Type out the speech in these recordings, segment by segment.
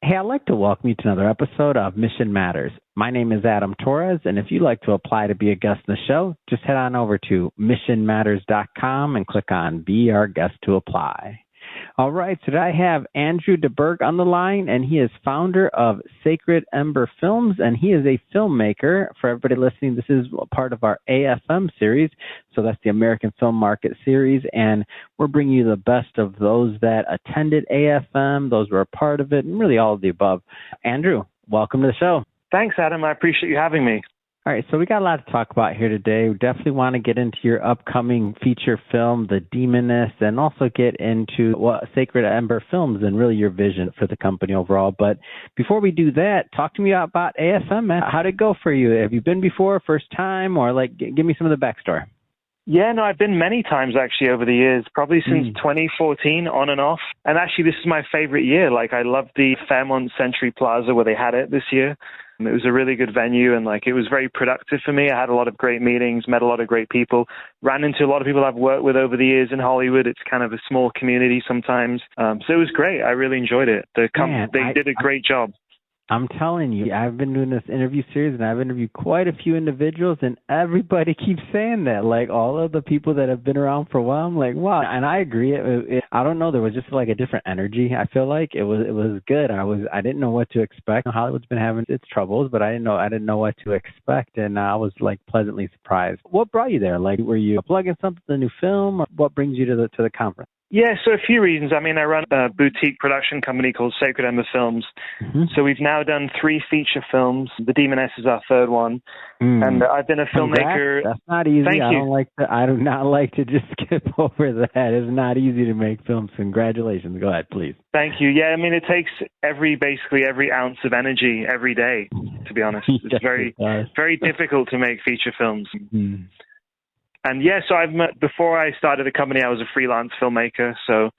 Hey, I'd like to welcome you to another episode of Mission Matters. My name is Adam Torres, and if you'd like to apply to be a guest in the show, just head on over to missionmatters.com and click on Be Our Guest to apply. All right, so today I have Andrew de Burgh on the line, and he is founder of Sacred Ember Films, and he is a filmmaker. For everybody listening, this is part of our AFM series, so that's the American Film Market series, and we're bringing you the best of those that attended AFM, those who are a part of it, and really all of the above. Andrew, welcome to the show. Thanks, Adam. I appreciate you having me. All right, so we got a lot to talk about here today. We definitely want to get into your upcoming feature film, The Demoness, and also get into what Sacred Ember Films and really your vision for the company overall. But before we do that, talk to me about AFM, man. How did it go for you? Have you been before, first time, or give me some of the backstory? Yeah, no, I've been many times actually over the years, probably since 2014 on and off. And actually, this is my favorite year. I loved the Fairmont Century Plaza where they had it this year. It was a really good venue, and it was very productive for me. I had a lot of great meetings, met a lot of great people, ran into a lot of people I've worked with over the years in Hollywood. It's kind of a small community sometimes. So it was great. I really enjoyed it. They did a great job. I'm telling you, I've been doing this interview series, and I've interviewed quite a few individuals, and everybody keeps saying that. All of the people that have been around for a while, I'm like, wow. And I agree. I don't know. There was just a different energy. I feel like it was good. I didn't know what to expect. Hollywood's been having its troubles, but I didn't know what to expect, and I was pleasantly surprised. What brought you there? Were you plugging something, a new film? Or what brings you to the conference? Yeah, so a few reasons. I run a boutique production company called Sacred Ember Films. Mm-hmm. So we've now done 3 feature films. The Demoness is our 3rd one. And I've been a filmmaker. That's not easy. Thank you. I do not like to just skip over that. It's not easy to make films. Congratulations. Go ahead, please. Thank you. Yeah, it takes basically every ounce of energy every day, to be honest. It's very difficult to make feature films. Mm-hmm. And yeah, so before I started the company, I was a freelance filmmaker. So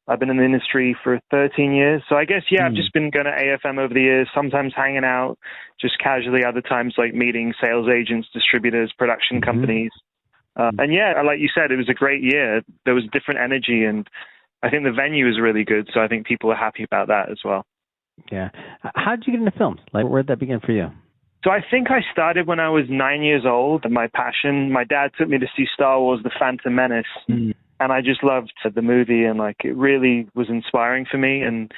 I've been in the industry for 13 years. So I guess, I've just been going to AFM over the years, sometimes hanging out just casually, other times meeting sales agents, distributors, production companies. And yeah, like you said, it was a great year. There was different energy, and I think the venue was really good. So I think people are happy about that as well. Yeah. How did you get into films? Where did that begin for you? So I think I started when I was 9 years old. My passion, my dad took me to see Star Wars: The Phantom Menace. And I just loved the movie, and it really was inspiring for me. And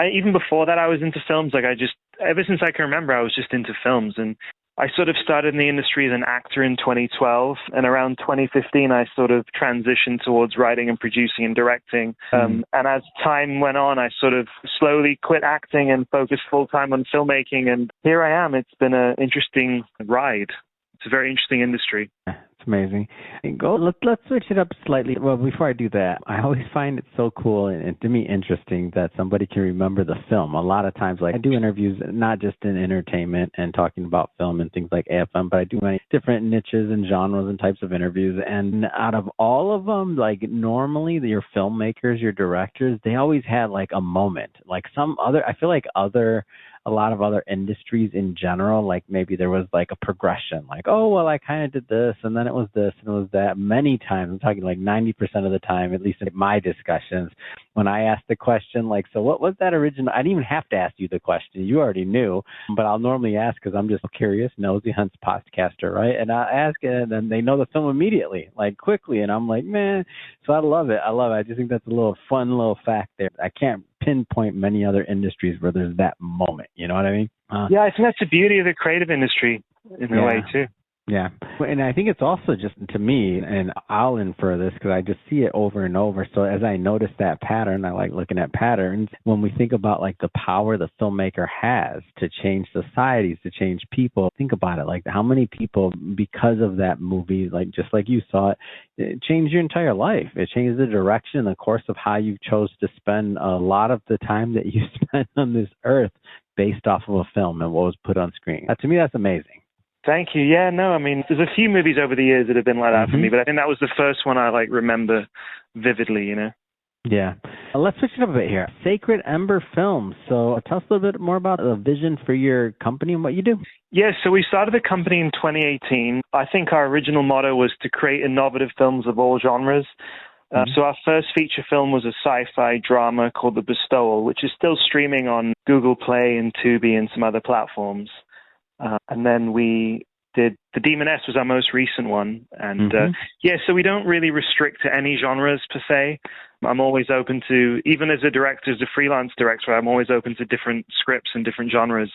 even before that, I was into films. Ever since I can remember, I was just into films. And I sort of started in the industry as an actor in 2012. And around 2015, I sort of transitioned towards writing and producing and directing. And as time went on, I sort of slowly quit acting and focused full-time on filmmaking. And here I am. It's been an interesting ride. It's a very interesting industry. It's amazing. Let's switch it up slightly. Well, before I do that, I always find it so cool and to me interesting that somebody can remember the film. A lot of times, I do interviews not just in entertainment and talking about film and things like AFM, but I do many different niches and genres and types of interviews. And out of all of them, normally your filmmakers, your directors, they always had a moment. I feel a lot of other industries in general, maybe there was a progression, I kind of did this, and then it was this, and it was that. Many times, I'm talking 90% of the time, at least in my discussions, when I asked the question, so what was that original? I didn't even have to ask you the question. You already knew, but I'll normally ask because I'm just curious, nosy hunts podcaster, right? And I ask it, and then they know the film immediately, quickly, and I'm man. So I love it. I just think that's a fun little fact there. I can't pinpoint many other industries where there's that moment. You know what I mean? Yeah, I think that's the beauty of the creative industry in a way too. Yeah. And I think it's also just, to me, and I'll infer this because I just see it over and over. So as I notice that pattern, I like looking at patterns. When we think about the power the filmmaker has to change societies, to change people, think about it. How many people, because of that movie, just like you saw it changed your entire life. It changed the direction, the course of how you chose to spend a lot of the time that you spent on this earth based off of a film and what was put on screen. To me, that's amazing. Thank you. Yeah, no, there's a few movies over the years that have been like that for me, but I think that was the first one I remember vividly, Yeah. Let's switch it up a bit here. Sacred Ember Films. So tell us a little bit more about the vision for your company and what you do. Yeah, so we started the company in 2018. I think our original motto was to create innovative films of all genres. So our first feature film was a sci-fi drama called The Bestowal, which is still streaming on Google Play and Tubi and some other platforms. And then we did The Demoness was our most recent one. And so we don't really restrict to any genres per se. I'm always open to, even as a director, as a freelance director, I'm always open to different scripts and different genres.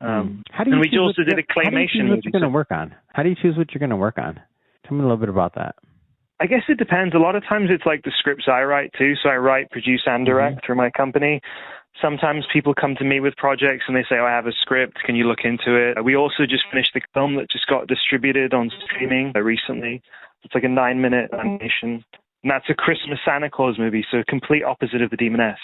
And we also did a claymation movie. What you're going to work on? How do you choose what you're going to work on? Tell me a little bit about that. I guess it depends. A lot of times it's like the scripts I write too. So I write, produce, and direct through my company. Sometimes people come to me with projects and they say, I have a script. Can you look into it? We also just finished the film that just got distributed on streaming recently. It's like a 9-minute animation. And that's a Christmas Santa Claus movie. So complete opposite of The Demoness.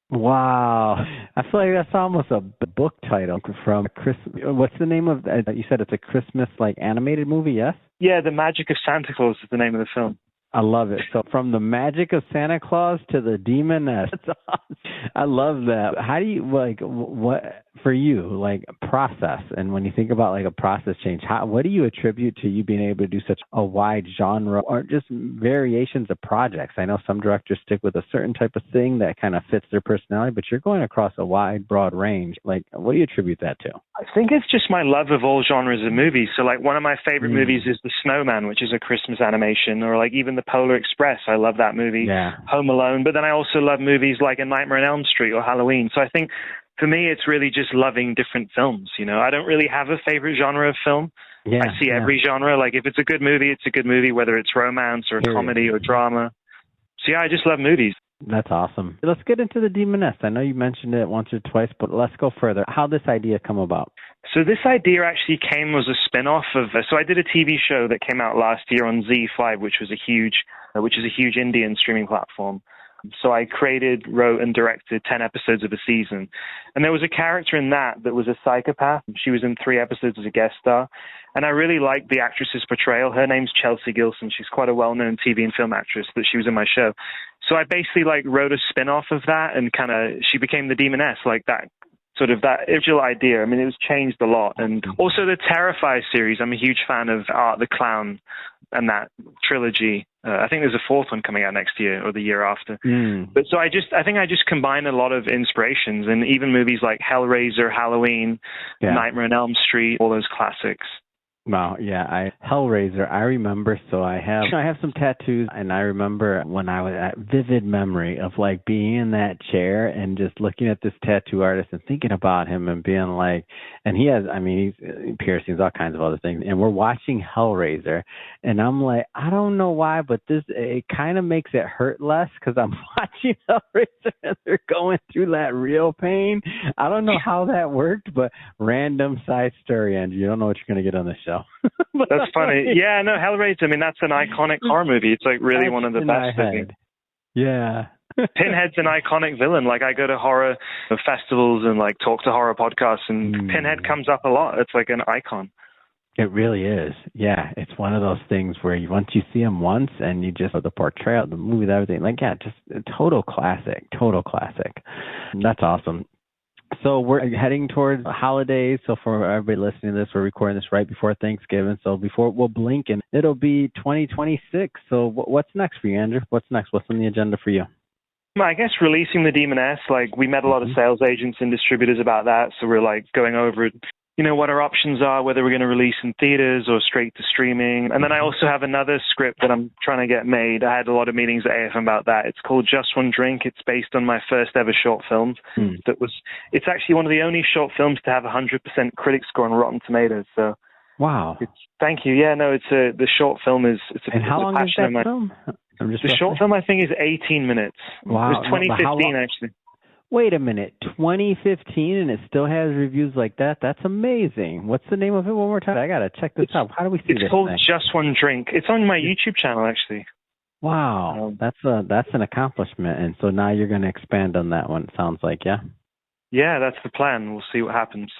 Wow. I feel like that's almost a book title from Christmas. What's the name of that? You said it's a Christmas animated movie, yes? Yeah, The Magic of Santa Claus is the name of the film. I love it. So from the magic of Santa Claus to the Demoness. I love that. How do you, what, for you, process? And when you think about a process change, what do you attribute to you being able to do such a wide genre or just variations of projects? I know some directors stick with a certain type of thing that kind of fits their personality, but you're going across a wide, broad range. What do you attribute that to? I think it's just my love of all genres of movies. So one of my favorite movies is The Snowman, which is a Christmas animation, or even The Polar Express. I love that movie. Yeah. Home Alone. But then I also love movies like A Nightmare on Elm Street or Halloween. So I think for me, it's really just loving different films. I don't really have a favorite genre of film. Yeah, I see every genre. If it's a good movie, it's a good movie, whether it's romance or comedy or drama. So yeah, I just love movies. That's awesome. Let's get into The Demoness. I know you mentioned it once or twice, but let's go further. How'd this idea come about? So this idea actually came as a spin-off of, so I did a TV show that came out last year on Z5, which is a huge Indian streaming platform. So I created, wrote, and directed 10 episodes of a season. And there was a character in that was a psychopath. She was in 3 episodes as a guest star. And I really liked the actress's portrayal. Her name's Chelsea Gilson. She's quite a well-known TV and film actress that she was in my show. So I basically wrote a spin-off of that and she became the Demoness, that original idea. I mean, it was changed a lot. And also the Terrifier series. I'm a huge fan of Art the Clown and that trilogy. I think there's a 4th one coming out next year or the year after. But so I think I just combined a lot of inspirations, and even movies like Hellraiser, Halloween, Nightmare on Elm Street, all those classics. Wow, yeah, Hellraiser, I remember, so I have some tattoos, and I remember when I was at vivid memory of being in that chair and just looking at this tattoo artist and thinking about him and being and he has, he's piercings, all kinds of other things, and we're watching Hellraiser, and I'm I don't know why, but it kind of makes it hurt less because I'm watching Hellraiser and they're going through that real pain. I don't know how that worked, but random side story, Andrew, you don't know what you're going to get on the show. That's funny. Yeah, no, Hellraiser, that's an iconic horror movie. It's really one of the best, I think. Yeah. Pinhead's an iconic villain. I go to horror festivals and talk to horror podcasts, and Pinhead comes up a lot. It's an icon. It really is. Yeah, it's one of those things where once you see him once and you just, the portrayal, the movie, everything, just a total classic. That's awesome. So we're heading towards the holidays. So for everybody listening to this, we're recording this right before Thanksgiving. So we'll blink and it'll be 2026. So what's next for you, Andrew? What's next? What's on the agenda for you? I guess releasing the Demoness. We met a lot of sales agents and distributors about that. So we're going over what our options are, whether we're going to release in theaters or straight to streaming. And then I also have another script that I'm trying to get made. I had a lot of meetings at AFM about that. It's called Just One Drink. It's based on my first ever short film. It's actually one of the only short films to have 100% critic score on Rotten Tomatoes. So wow. Thank you. Yeah, no, the short film is, and how long is that film? The short film, I think, is 18 minutes. Wow. It was 2015, actually. Wait a minute, 2015 and it still has reviews like that? That's amazing. What's the name of it one more time? I got to check this out. How do we see this? It's called Just One Drink. It's on my YouTube channel, actually. Wow, that's an accomplishment. And so now you're going to expand on that one, it sounds like, yeah? Yeah, that's the plan. We'll see what happens.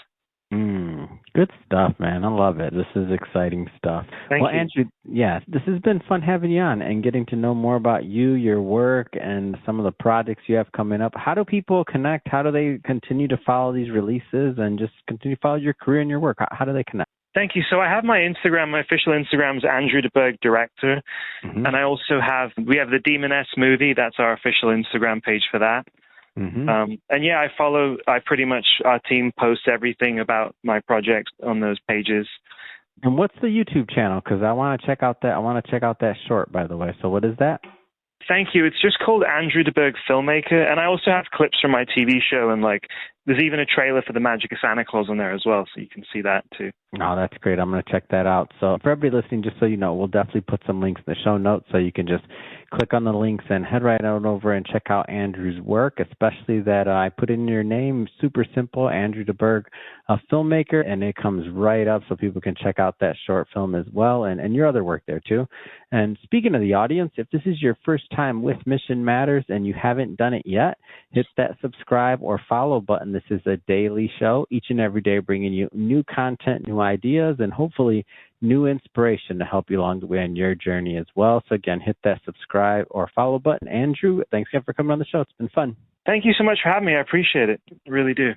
Good stuff, man. I love it. This is exciting stuff. Thank you. Andrew, yeah, this has been fun having you on and getting to know more about you, your work, and some of the projects you have coming up. How do people connect? How do they continue to follow these releases and just continue to follow your career and your work? How do they connect? Thank you. So I have my Instagram. My official Instagram is Andrew de Burgh Director. Mm-hmm. And I also we have the Demoness movie. That's our official Instagram page for that. Mm-hmm. And yeah, I pretty much, our team posts everything about my projects on those pages. And what's the YouTube channel? Because I want to check out that short, by the way. So what is that? Thank you. It's just called Andrew de Burgh Filmmaker, and I also have clips from my TV show, and there's even a trailer for The Magic of Santa Claus on there as well, so you can see that too. Oh, that's great. I'm going to check that out. So for everybody listening, just so you know, we'll definitely put some links in the show notes, so you can just click on the links and head right on over and check out Andrew's work, especially that I put in your name, super simple, Andrew de Burgh, a filmmaker, and it comes right up so people can check out that short film as well, and your other work there too. And speaking of the audience, if this is your first time with Mission Matters and you haven't done it yet, hit that subscribe or follow button. This is a daily show, each and every day, bringing you new content, new ideas, and hopefully new inspiration to help you along the way on your journey as well. So again, hit that subscribe or follow button. Andrew, thanks again for coming on the show. It's been fun. Thank you so much for having me. I appreciate it. I really do.